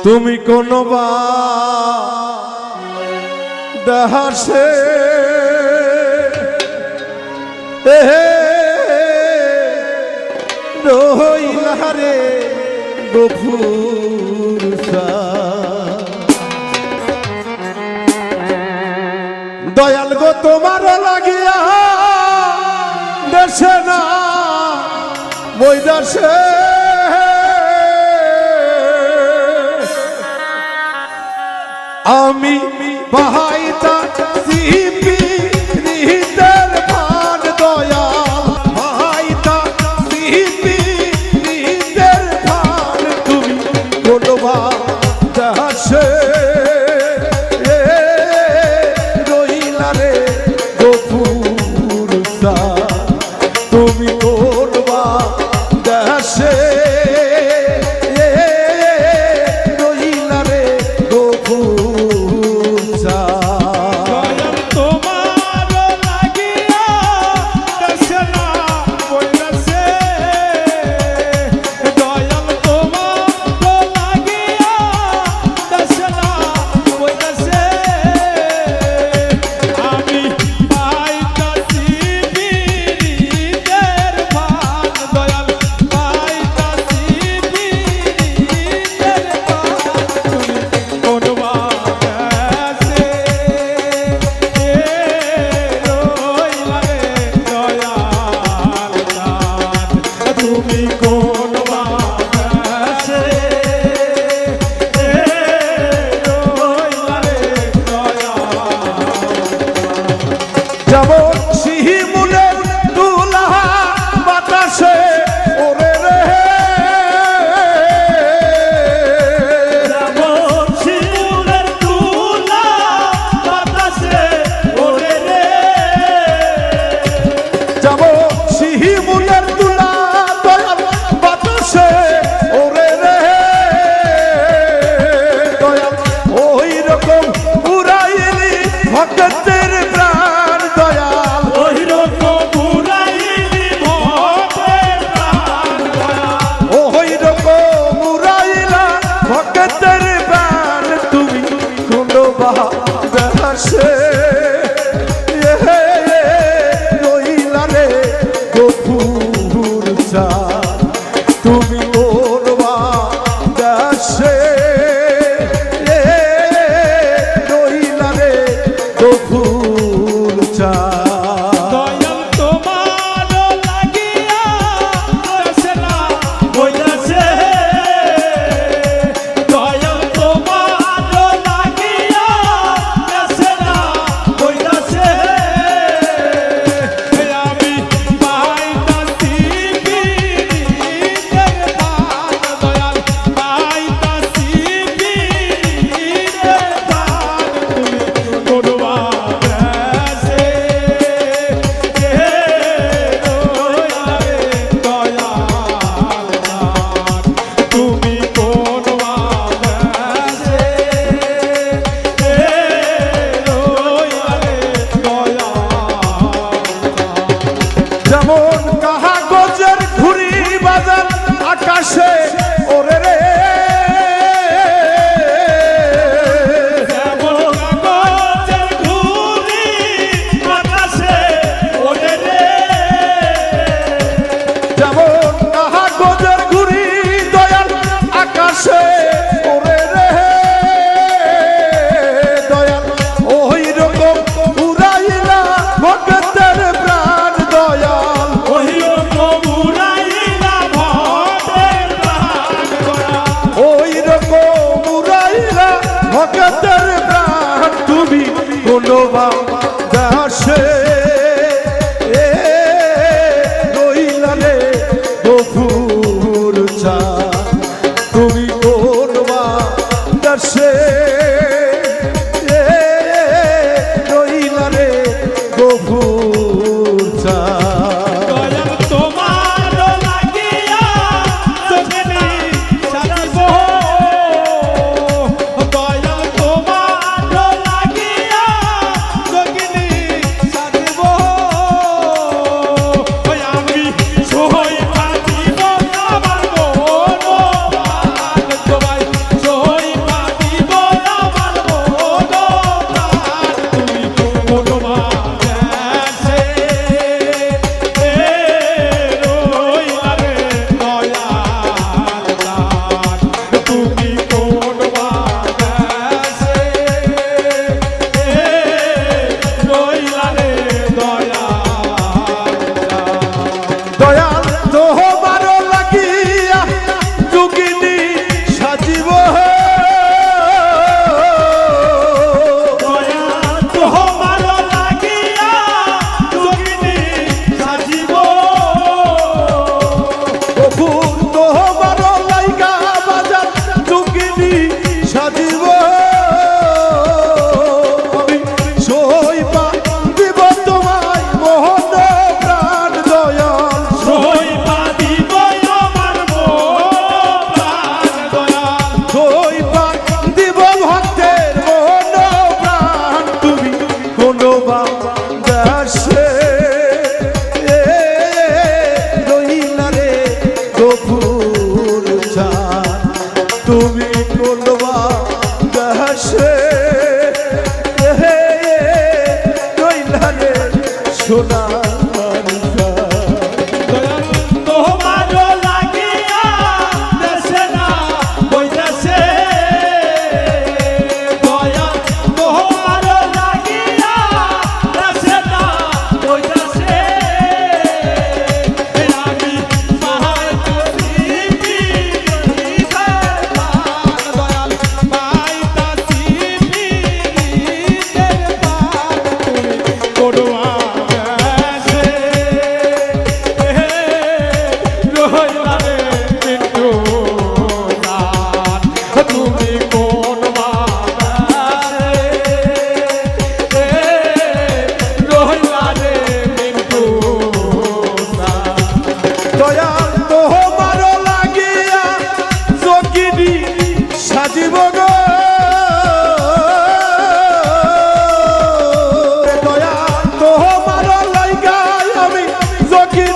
তুমি কোনো বা দেহাসে রইলারে গফুর দয়াল গো তোমার লাগিয়া দেশে না বই দেশে আমি বাহাইতা সিপি নিহিতের ভান দয়াল বাহাইতা সিপি নিহিতের ভান তুমি কোনবা দেশে রইলা রে গফুর তুমি কোনবা দেশে যেমন শিমুলের তুলা বাতাসে ওরে রে যেমন শিমুলের তুলা বাতাসে ওরে রে যেমন শিমুলের তুলা দয়াল বাতাসে ওরে রে দয়াল ওই রকম উড়াইলি ভক্তের প্রাণ দয়াল ওই রকম উড়াইলি ভক্তের প্রাণ দয়াল ওই রকম উড়াইলা ভক্তের প্রাণ তুমি কোনো বাহাসে রইলা রে গফুর তুমি কোন বাহাসে রইলা রে গফুর দয়াল তোমার লাগিয়া দেশে না বইতাছে দয়াল তোমার লাগিয়া দেশে না বইতাছে আমি পাইতাছি বীরের দান দয়াল পাইতাছি বীরের দান তুমি করবা যেমন কাগজের ঘুড়ি বাজার আকাশে ওরে রে যেমন কাগজের ঘুড়ি দয়াল আকাশে ওরে রে দয়াল ওই রকম উড়াইলা ভক্তের প্রাণ দয়াল ওই রকম উড়াইলা ভক্তের প্রাণ তুমি কোনো বাসে রইলা রে গফুর তুমি কোন বাসে রইলা রে গফুর তোমার লাগিয়া চোখে সাজিব দয়াল তোমার লাগিয়া চোখে সাজিব তুমি কোনবা দেশে রইলা রে সোনার দয়াল তোমারও লাগিয়া দেশে না বইতাছে দয়াল তোমারও লাগিয়া দেশে না বইতাছে আমি পাইতাছি দয়াল পাইতাছি করবা তুমি কোন রহিলারে মিন্টু দয়াল তোমার লাগিয়া যোগিনী সাজিব গো দয়াল তোমার লাগাই আমি যোগী